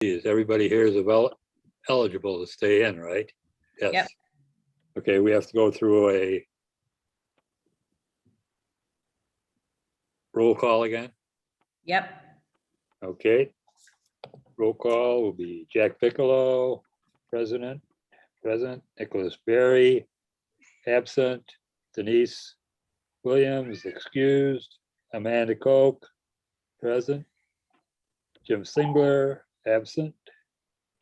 Is everybody here is eligible to stay in, right? Yes. Yep. Okay, we have to go through a roll call again. Yep. Okay. Roll call will be Jack Piccolo, present, Nicholas Berry, absent, Denise Williams, excused, Amanda Koch, present, Jim Singler, absent,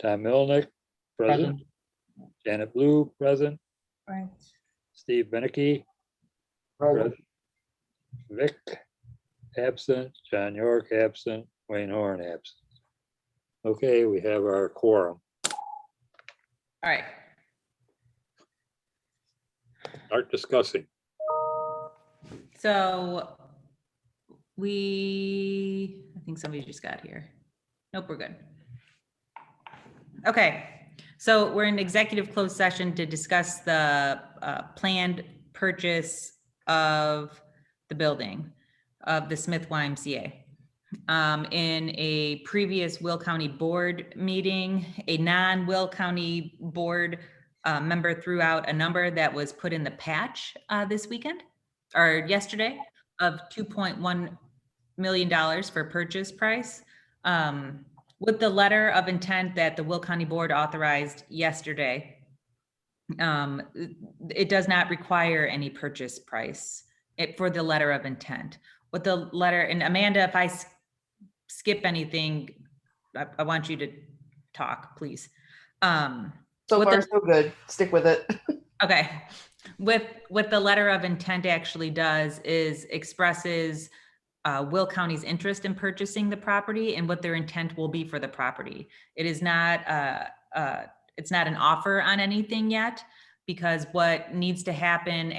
Tom Milnick, present, Janet Blue, present, Right. Steve Beneke, present, Vic, absent, John York, absent, Wayne Horn, absent. Okay, we have our quorum. All right. Start discussing. So I think somebody just got here. Nope, we're good. Okay, so we're in executive closed session to discuss the planned purchase of the building of the Smith YMCA. In a previous Will County board meeting, a non-Will County board member threw out a number that was put in the patch this weekend or yesterday of $2.1 million for purchase price. With the letter of intent that the Will County board authorized yesterday, it does not require any purchase price for the letter of intent. With the letter, and Amanda, if I skip anything, I want you to talk, please. So far, so good. Stick with it. Okay. What the letter of intent actually does is expresses Will County's interest in purchasing the property and what their intent will be for the property. It is not, it's not an offer on anything yet, because what needs to happen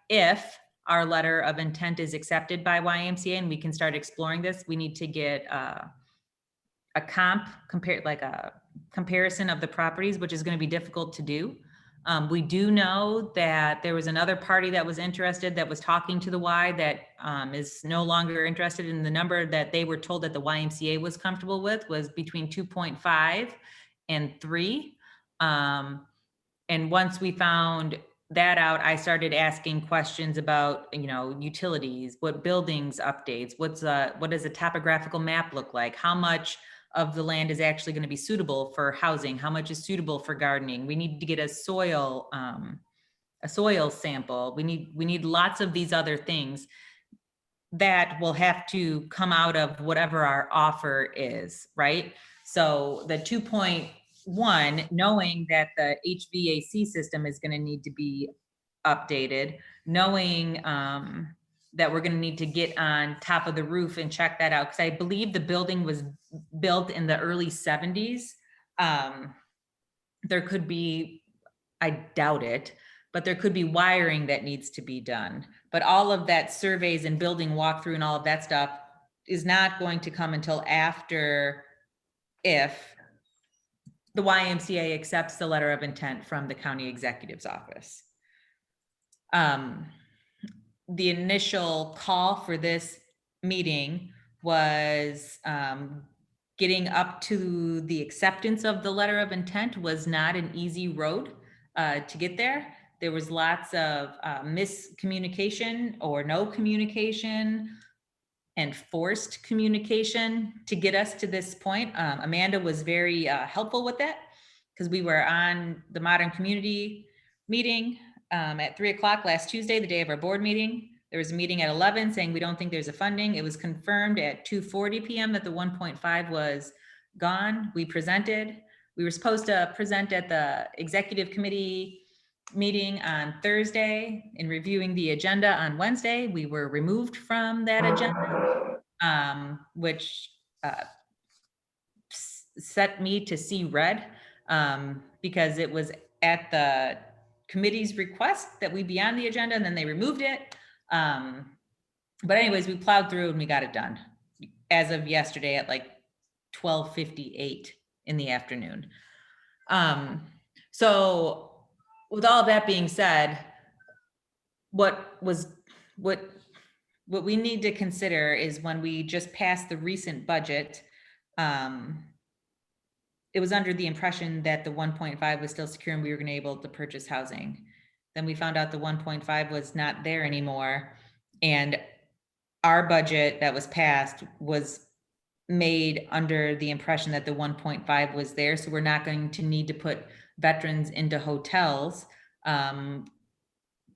if our letter of intent is accepted by YMCA and we can start exploring this, we need to get a comparison of the properties, which is going to be difficult to do. We do know that there was another party that was interested that was talking to the Y that is no longer interested in the number that they were told that the YMCA was comfortable with was between 2.5 and 3. And once we found that out, I started asking questions about, utilities, what buildings updates, what does a topographical map look like? How much of the land is actually going to be suitable for housing? How much is suitable for gardening? We need to get a soil sample. We need lots of these other things that will have to come out of whatever our offer is, right? So the 2.1, knowing that the HVAC system is going to need to be updated, knowing that we're going to need to get on top of the roof and check that out, because I believe the building was built in the early 70s. There could be, I doubt it, but there could be wiring that needs to be done. But all of that surveys and building walkthrough and all of that stuff is not going to come until after, if the YMCA accepts the letter of intent from the county executive's office. The initial call for this meeting was getting up to the acceptance of the letter of intent was not an easy road to get there. There was lots of miscommunication or no communication and forced communication to get us to this point. Amanda was very helpful with that, because we were on the Modern Community meeting at 3:00 last Tuesday, the day of our board meeting. There was a meeting at 11 saying we don't think there's a funding. It was confirmed at 2:40 p.m. that the 1.5 was gone. We presented. We were supposed to present at the executive committee meeting on Thursday and reviewing the agenda on Wednesday. We were removed from that agenda, which set me to see red, because it was at the committee's request that we be on the agenda, and then they removed it. But anyways, we plowed through and we got it done as of yesterday at like 12:58 in the afternoon. So with all that being said, what we need to consider is when we just passed the recent budget, it was under the impression that the 1.5 was still secure and we were gonna able to purchase housing. Then we found out the 1.5 was not there anymore. And our budget that was passed was made under the impression that the 1.5 was there. So we're not going to need to put veterans into hotels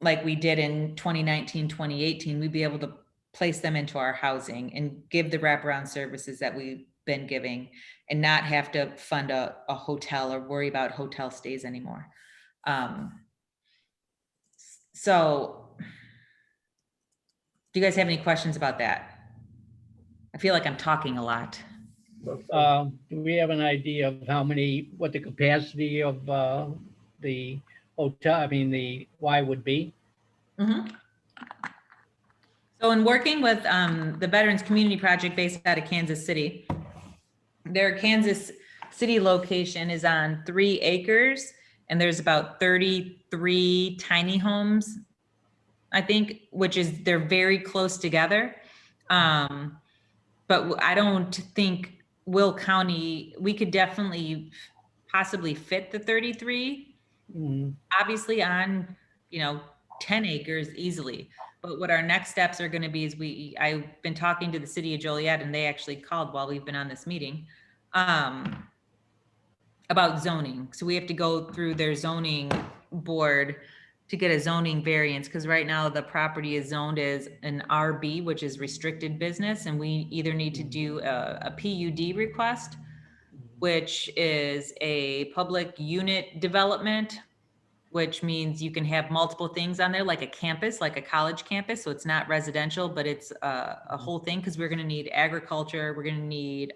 like we did in 2019, 2018. We'd be able to place them into our housing and give the wraparound services that we've been giving and not have to fund a hotel or worry about hotel stays anymore. So do you guys have any questions about that? I feel like I'm talking a lot. Do we have an idea of what the capacity of the hotel, the Y would be? Mm-hmm. So in working with the Veterans Community Project based out of Kansas City, their Kansas City location is on 3 acres and there's about 33 tiny homes, I think, they're very close together. But I don't think Will County, we could definitely possibly fit the 33, obviously on, 10 acres easily. But what our next steps are going to be is I've been talking to the city of Joliet and they actually called while we've been on this meeting about zoning. So we have to go through their zoning board to get a zoning variance, because right now the property is zoned as an RB, which is restricted business, and we either need to do a PUD request, which is a public unit development, which means you can have multiple things on there, like a campus, like a college campus. So it's not residential, but it's a whole thing, because we're going to need agriculture, we're going to need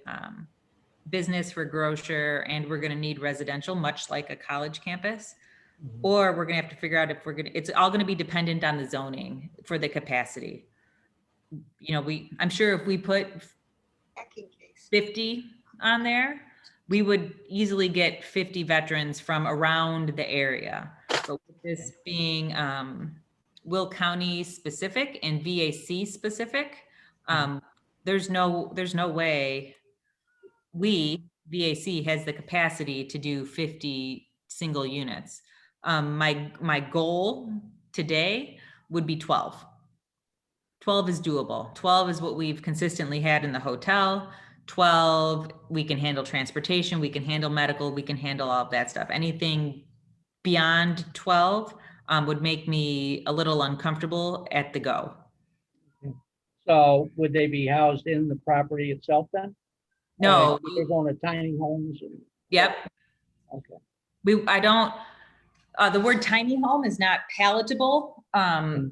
business for grocer, and we're going to need residential, much like a college campus. Or we're gonna have to figure out if it's all gonna be dependent on the zoning for the capacity. I'm sure if we put 50 on there, we would easily get 50 veterans from around the area. But with this being Will County specific and VAC specific, there's no way VAC has the capacity to do 50 single units. My goal today would be 12. 12 is doable. 12 is what we've consistently had in the hotel. 12, we can handle transportation, we can handle medical, we can handle all of that stuff. Anything beyond 12 would make me a little uncomfortable at the go. So would they be housed in the property itself then? No. They're going to tiny homes? Yep. Okay. The word tiny home is not palatable for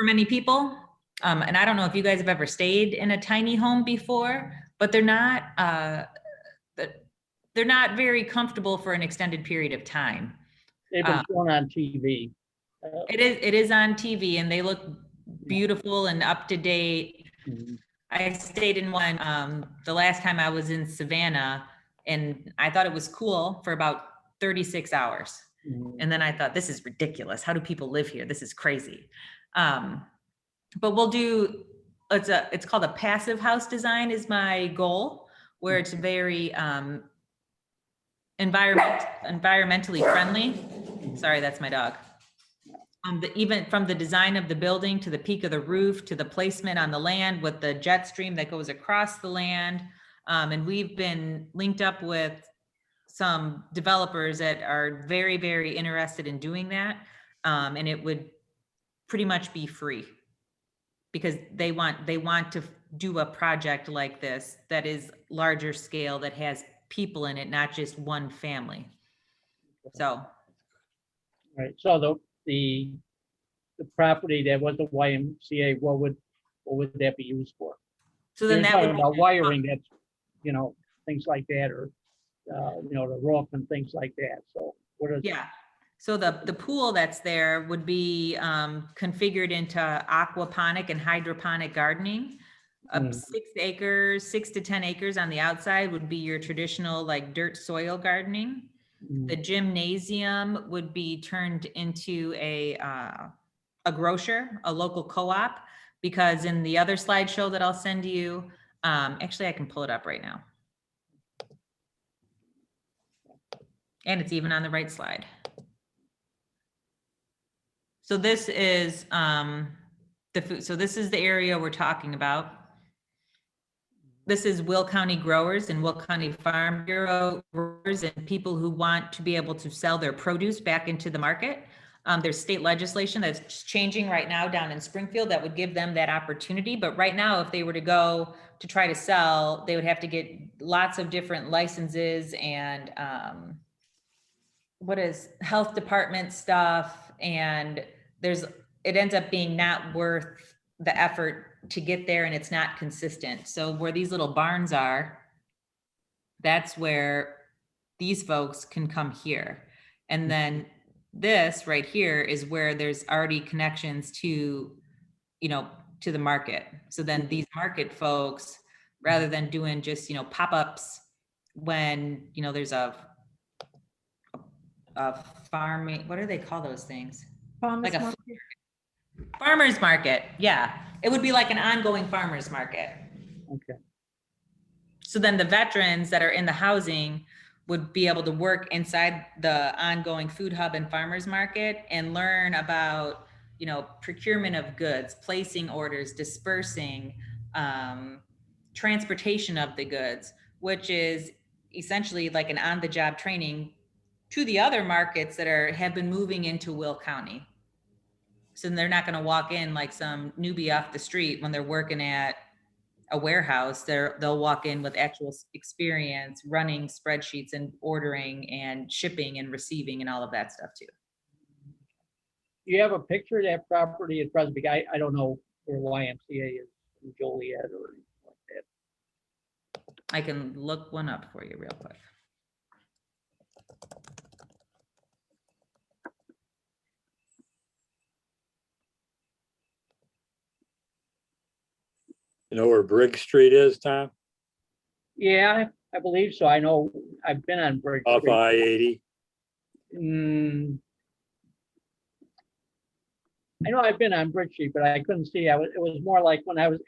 many people. And I don't know if you guys have ever stayed in a tiny home before, but they're not very comfortable for an extended period of time. They've been shown on TV. It is on TV and they look beautiful and up to date. I stayed in one the last time I was in Savannah, and I thought it was cool for about 36 hours. And then I thought, this is ridiculous. How do people live here? This is crazy. But we'll do, it's called a passive house design is my goal, where it's very environmentally friendly. Sorry, that's my dog. Even from the design of the building to the peak of the roof to the placement on the land with the jet stream that goes across the land. And we've been linked up with some developers that are very, very interested in doing that. And it would pretty much be free because they want to do a project like this that is larger scale, that has people in it, not just one family. So. Right. So the property that was the YMCA, what would that be used for? So then that would be about wiring, that's, things like that, or the roof and things like that. So what is? Yeah. So the pool that's there would be configured into aquaponic and hydroponic gardening. 6 to 10 acres on the outside would be your traditional like dirt soil gardening. The gymnasium would be turned into a grocer, a local co-op, because in the other slideshow that I'll send you, actually I can pull it up right now. And it's even on the right slide. So this is the food. So this is the area we're talking about. This is Will County growers and Will County Farm Bureau growers and people who want to be able to sell their produce back into the market. There's state legislation that's changing right now down in Springfield that would give them that opportunity. But right now, if they were to go to try to sell, they would have to get lots of different licenses and what is health department stuff. And it ends up being not worth the effort to get there, and it's not consistent. So where these little barns are, that's where these folks can come here. And then this right here is where there's already connections to, to the market. So then these market folks, rather than doing just, pop-ups when, there's a farming, what do they call those things? Like a farmer's market. Yeah. It would be like an ongoing farmer's market. Okay. So then the veterans that are in the housing would be able to work inside the ongoing food hub and farmers market and learn about, procurement of goods, placing orders, dispersing, transportation of the goods, which is essentially like an on-the-job training to the other markets that have been moving into Will County. So they're not going to walk in like some newbie off the street when they're working at a warehouse. They'll walk in with actual experience running spreadsheets and ordering and shipping and receiving and all of that stuff too. You have a picture of that property at present? I don't know where YMCA is in Joliet or anything like that. I can look one up for you real quick. You know where Briggs Street is, Tom? Yeah, I believe so. I know I've been on Bridge Off Street. I-80. I know I've been on Bridge Street, but I couldn't see. It was more like when it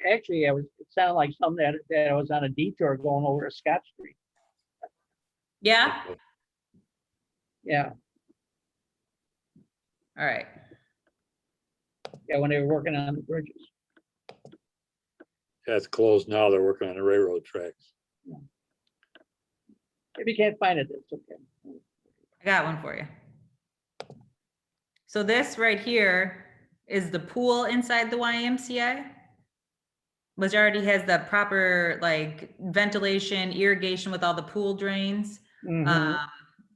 sounded like something that I was on a detour going over to Scott Street. Yeah. Yeah. All right. Yeah, when they were working on the bridges. Yeah, it's closed now. They're working on the railroad tracks. If you can't find it, it's okay. I got one for you. So this right here is the pool inside the YMCA, which already has the proper like ventilation, irrigation with all the pool drains,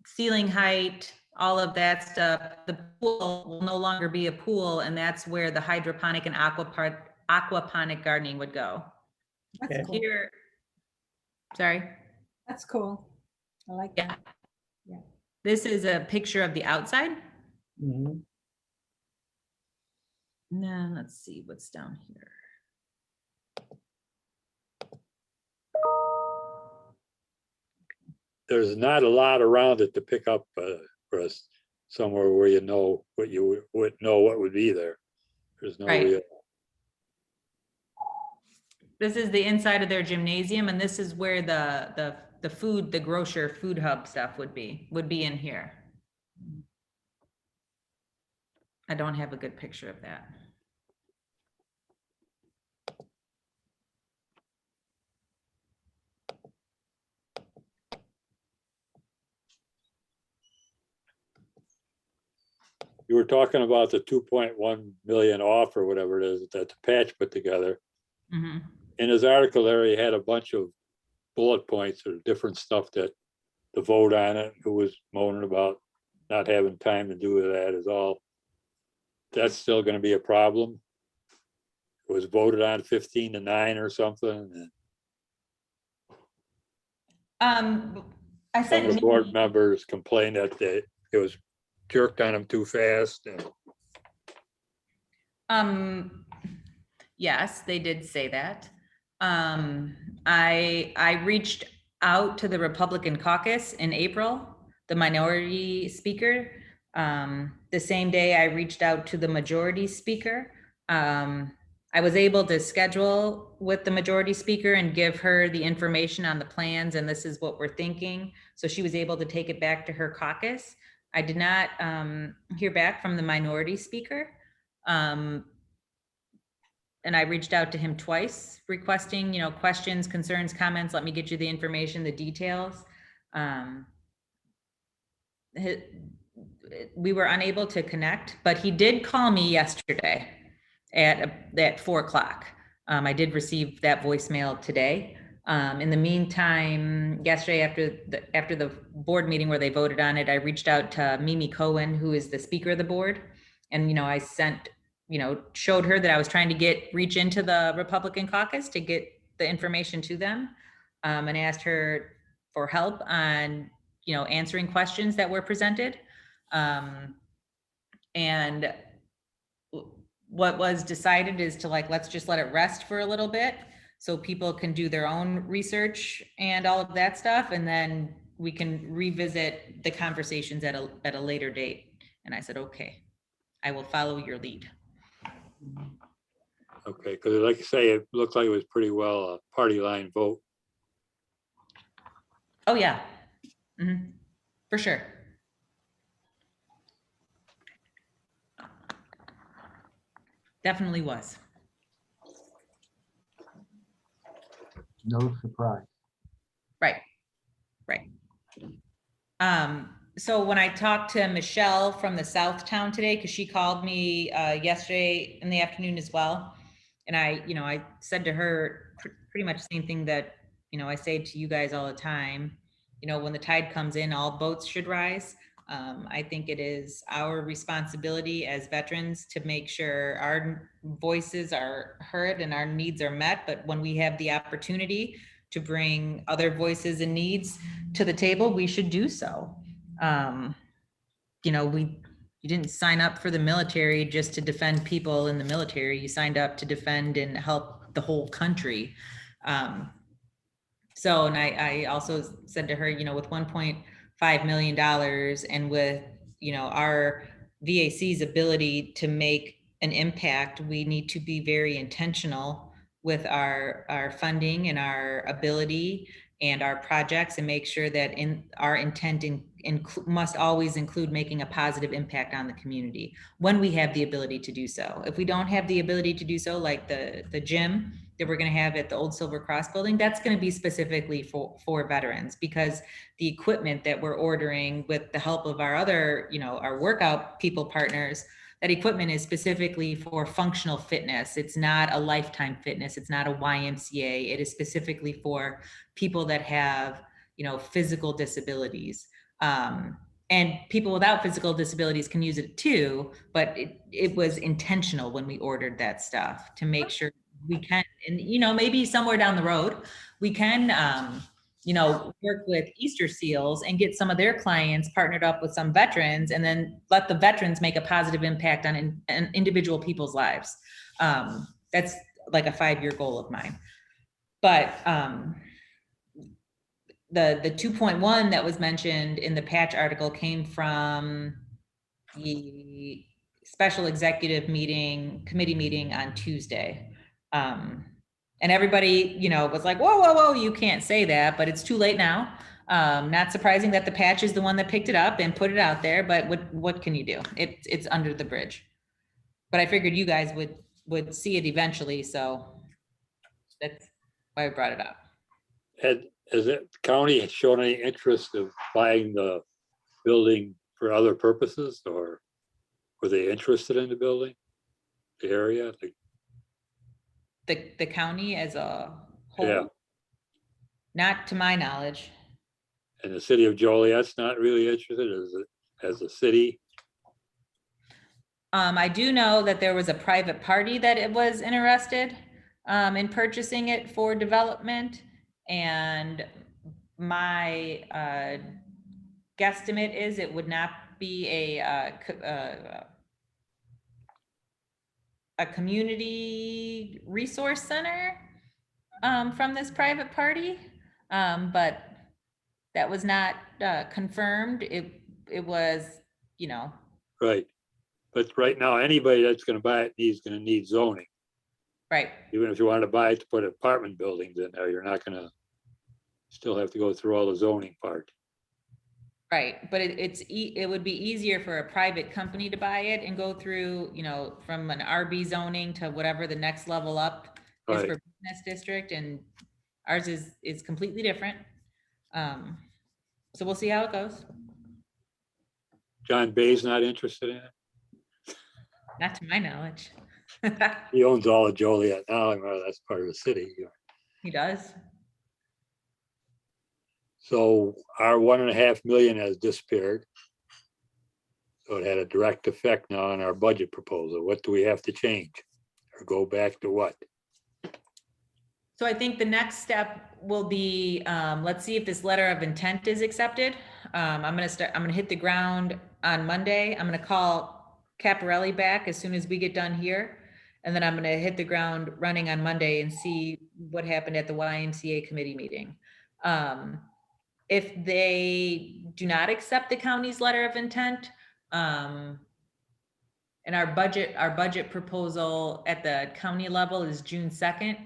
ceiling height, all of that stuff. The pool will no longer be a pool, and that's where the hydroponic and aquaponic gardening would go. Okay. That's cool. Here, sorry. That's cool. I like Yeah. that. Yeah. This is a picture of the outside. Mhm. Now let's see what's down here. There's not a lot around it to pick up for us somewhere where you know what you would know what would be there. There's no Right. real. This is the inside of their gymnasium, and this is where the grocer food hub stuff would be in here. I don't have a good picture of that. You were talking about the 2.1 million off or whatever it is that Patch put together. Mhm. In his article there, he had a bunch of bullet points or different stuff that the vote on it, who was moaning about not having time to do that is all. That's still gonna be a problem. It was voted on 15-9 or something. And I some of the sent board members complained that it was jerked on them too fast. And yes, they did say that. I reached out to the Republican caucus in April, the minority speaker. The same day I reached out to the majority speaker. I was able to schedule with the majority speaker and give her the information on the plans, and this is what we're thinking. So she was able to take it back to her caucus. I did not hear back from the minority speaker. And I reached out to him twice requesting, questions, concerns, comments, let me get you the information, the details. We were unable to connect, but he did call me yesterday at 4 o'clock. I did receive that voicemail today. In the meantime, yesterday after the board meeting where they voted on it, I reached out to Mimi Cohen, who is the speaker of the board. And, I showed her that I was trying to reach into the Republican caucus to get the information to them, and asked her for help on, answering questions that were presented. And what was decided is to let's just let it rest for a little bit so people can do their own research and all of that stuff. And then we can revisit the conversations at a later date. And I said, okay, I will follow your lead. Okay, because like I say, it looked like it was pretty well a party line vote. Oh, yeah. Mhm. For sure. Definitely was. No surprise. Right. So when I talked to Michelle from the South Town today, because she called me yesterday in the afternoon as well. And I said to her pretty much the same thing that, I say to you guys all the time, when the tide comes in, all boats should rise. I think it is our responsibility as veterans to make sure our voices are heard and our needs are met. But when we have the opportunity to bring other voices and needs to the table, we should do so. You didn't sign up for the military just to defend people in the military. You signed up to defend and help the whole country. And I also said to her, with $1.5 million and with, our VAC's ability to make an impact, we need to be very intentional with our funding and our ability and our projects, and make sure that our intent must always include making a positive impact on the community when we have the ability to do so. If we don't have the ability to do so, like the gym that we're going to have at the old Silver Cross building, that's going to be specifically for veterans, because the equipment that we're ordering with the help of our other, our workout people partners, that equipment is specifically for functional fitness. It's not a Lifetime Fitness. It's not a YMCA. It is specifically for people that have, physical disabilities. And people without physical disabilities can use it too, but it was intentional when we ordered that stuff to make sure we can, and maybe somewhere down the road, we can, work with Easter Seals and get some of their clients partnered up with some veterans, and then let the veterans make a positive impact on individual people's lives. That's like a 5-year goal of mine. But the 2.1 that was mentioned in the Patch article came from the special executive committee meeting on Tuesday. And everybody, was like, whoa, you can't say that, but it's too late now. Not surprising that the Patch is the one that picked it up and put it out there, but what can you do? It's under the bridge. But I figured you guys would see it eventually, so that's why I brought it up. Has the county shown any interest of buying the building for other purposes, or were they interested in the building, the area? The county as a whole? Yeah. Not to my knowledge. And the city of Joliet's not really interested as a city? I do know that there was a private party that it was interested in purchasing it for development. And my guesstimate is it would not be a community resource center from this private party, but that was not confirmed. It was, Right. But right now, anybody that's going to buy it is going to need zoning. Right. Even if you wanted to buy it to put apartment buildings in there, you're not gonna still have to go through all the zoning part. Right, but it would be easier for a private company to buy it and go through, you know, from an RB zoning to whatever the next level up is for Right. business district, and ours is completely different. So we'll see how it goes. John Bay's not interested in it. Not to my knowledge. He owns all of Joliet now, and that's part of the city. He does. So our 1.5 million has disappeared. So it had a direct effect now on our budget proposal. What do we have to change? Or go back to what? So I think the next step will be, let's see if this letter of intent is accepted. I'm gonna hit the ground on Monday. I'm gonna call Caparelli back as soon as we get done here. And then I'm gonna hit the ground running on Monday and see what happened at the YMCA committee meeting. If they do not accept the county's letter of intent, and our budget proposal at the county level is June 2nd,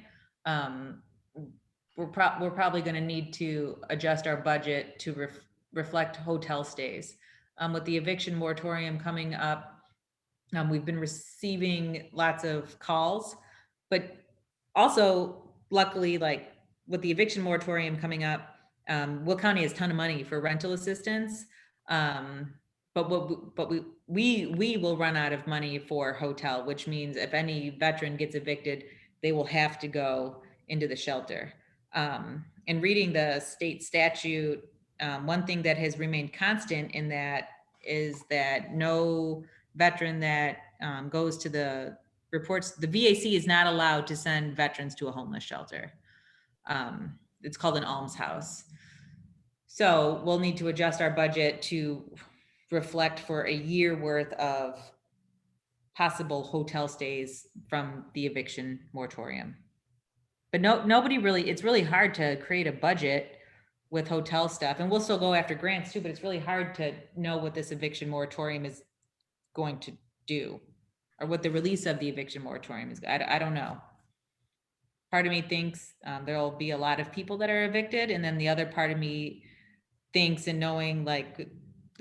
we're probably going to need to adjust our budget to reflect hotel stays. With the eviction moratorium coming up, we've been receiving lots of calls, but also luckily, like with the eviction moratorium coming up, Will County has a ton of money for rental assistance. But we will run out of money for hotel, which means if any veteran gets evicted, they will have to go into the shelter. And reading the state statute, one thing that has remained constant in that is that no veteran that goes to the VAC is not allowed to send veterans to a homeless shelter. It's called an almshouse. So we'll need to adjust our budget to reflect for a year worth of possible hotel stays from the eviction moratorium. But nobody really, it's really hard to create a budget with hotel stuff, and we'll still go after grants too, but it's really hard to know what this eviction moratorium is going to do, or what the release of the eviction moratorium is. I don't know. Part of me thinks there'll be a lot of people that are evicted, and then the other part of me thinks, and knowing like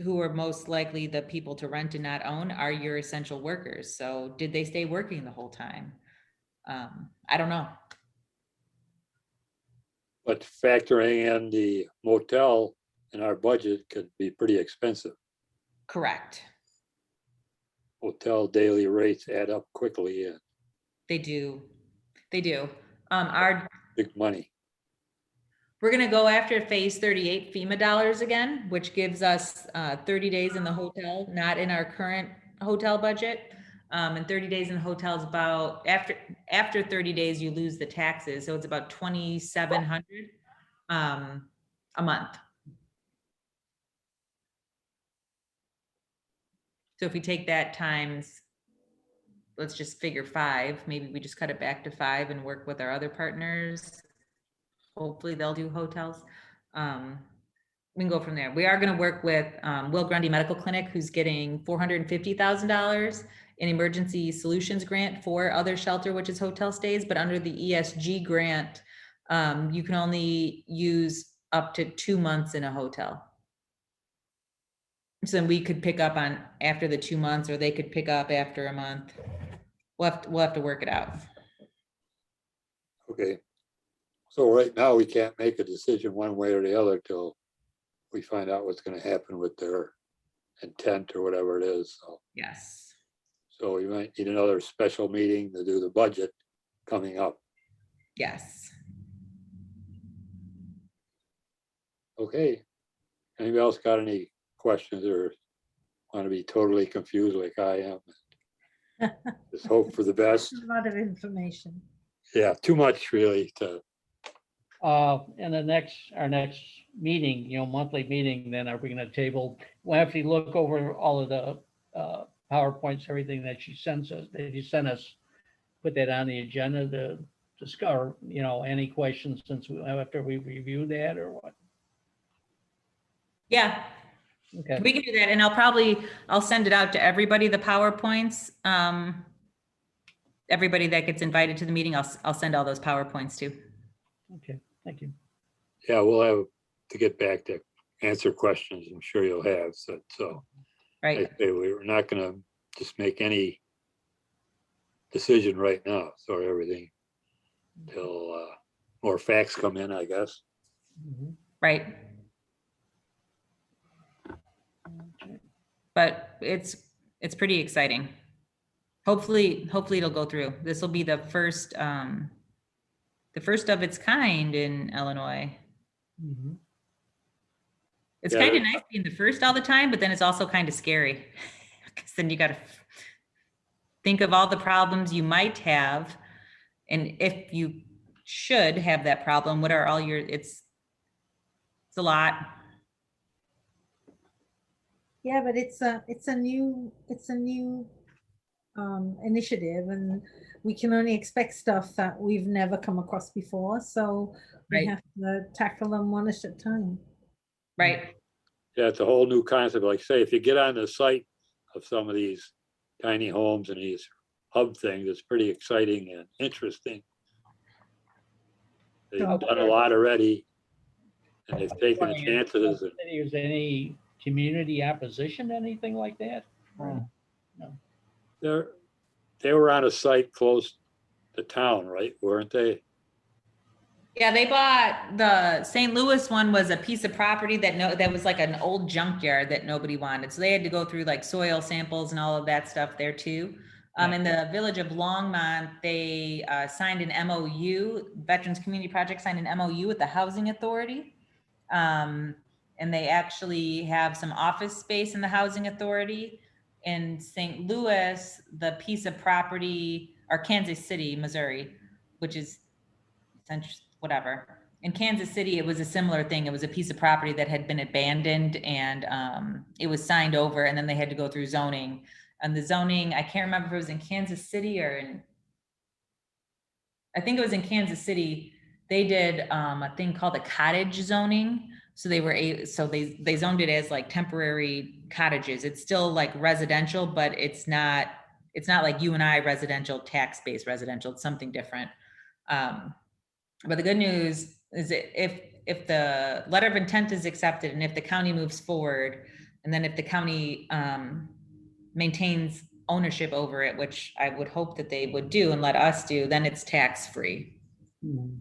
who are most likely the people to rent and not own are your essential workers. So did they stay working the whole time? I don't know. But factoring in the motel in our budget could be pretty expensive. Correct. Hotel daily rates add up quickly and They do. They do. Our big money. We're gonna go after phase 38 FEMA dollars again, which gives us 30 days in the hotel, not in our current hotel budget. And 30 days in the hotel is about, after 30 days, you lose the taxes. So it's about $2,700 a month. So if we take that times, let's just figure 5, maybe we just cut it back to 5 and work with our other partners. Hopefully they'll do hotels. We can go from there. We are going to work with Will Grundy Medical Clinic, who's getting $450,000 in emergency solutions grant for other shelter, which is hotel stays. But under the ESG grant, you can only use up to 2 months in a hotel. So then we could pick up on after the 2 months, or they could pick up after a month. We'll have to work it out. Okay. So right now, we can't make a decision one way or the other till we find out what's gonna happen with their intent or whatever it is. Yes. So we might need another special meeting to do the budget coming up. Yes. Okay. Anybody else got any questions or want to be totally confused like I am? Just hope for the best. A lot of information. Yeah, too much really to, And our next meeting, monthly meeting, then are we gonna table, we'll have to look over all of the PowerPoints, everything that you sent us, put that on the agenda to discuss, any questions after we review that or what? Yeah, Okay, we can do that, and I'll send it out to everybody, the PowerPoints. everybody that gets invited to the meeting, I'll send all those PowerPoints to. Okay, thank you. Yeah, we'll have to get back to answer questions. I'm sure you'll have. So Right, I say we're not gonna just make any decision right now, sort of everything till more facts come in, I guess. Mhm. right. Okay. But it's pretty exciting. Hopefully it'll go through. This will be the first of its kind in Illinois. Mhm. It's Yeah, kind of that's- nice being the first all the time, but then it's also kind of scary. Because then you got to think of all the problems you might have. And if you should have that problem, what are all your, it's a lot. Yeah, but it's a new initiative, and we can only expect stuff that we've never come across before. So we Right. have to tackle them one at a time. Right, Yeah, it's a whole new concept. Like say, if you get on the site of some of these tiny homes and these hub things, it's pretty exciting and interesting. They've So- done a lot already. And they've taken Wondering, chances and Is there any community opposition, anything like that? they were on a site close to town, right? Weren't they? yeah, they bought the St. Louis one was a piece of property that was like an old junkyard that nobody wanted. So they had to go through like soil samples and all of that stuff there too. In the village of Longmont, they signed an MOU, Veterans Community Project signed an MOU with the Housing Authority. And they actually have some office space in the Housing Authority. In St. Louis, the piece of property, or Kansas City, Missouri, which is whatever. In Kansas City, it was a similar thing. It was a piece of property that had been abandoned and it was signed over, and then they had to go through zoning. And the zoning, I can't remember if it was in Kansas City or I think it was in Kansas City. They did a thing called a cottage zoning. So they zoned it as like temporary cottages. It's still like residential, but it's not like you and I residential, tax-based residential. It's something different. But the good news is that if the letter of intent is accepted and if the county moves forward, and then if the county maintains ownership over it, which I would hope that they would do and let us do, then it's tax-free. Mhm.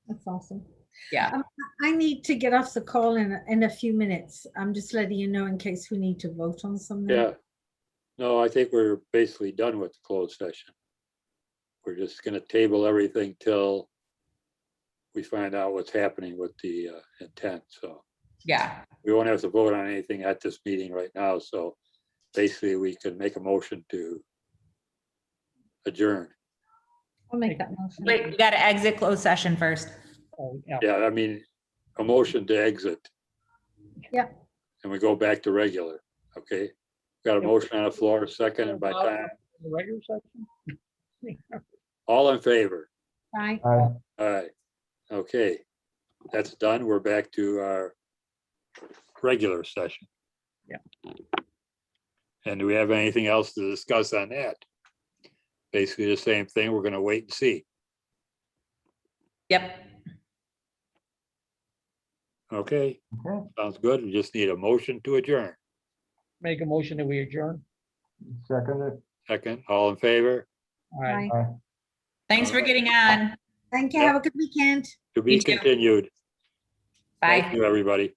That's awesome. Yeah. I need to get off the call in a few minutes. I'm just letting you know in case we need to vote on something. Yeah. No, I think we're basically done with the closed session. We're just gonna table everything till we find out what's happening with the intent. So Yeah. we won't have to vote on anything at this meeting right now. So basically, we could make a motion to adjourn. I'll make that motion. Wait, we got to exit closed session first. Oh, yeah. Yeah, I mean, a motion to exit. Yeah. And we go back to regular, okay? Got a motion on the floor, seconded by Tom. The regular session? All in favor? Bye. Aye. All right, okay. That's done. We're back to our regular session. Yeah. And do we have anything else to discuss on that? Basically the same thing. We're gonna wait and see. Yep. Okay, Okay, sounds good. We just need a motion to adjourn. Make a motion that we adjourn. second it. Second, all in favor? All right. Bye. Aye. Thanks for getting on. Thank you. Yep. Have a good weekend. To be You too. continued. Bye. Thank you, everybody.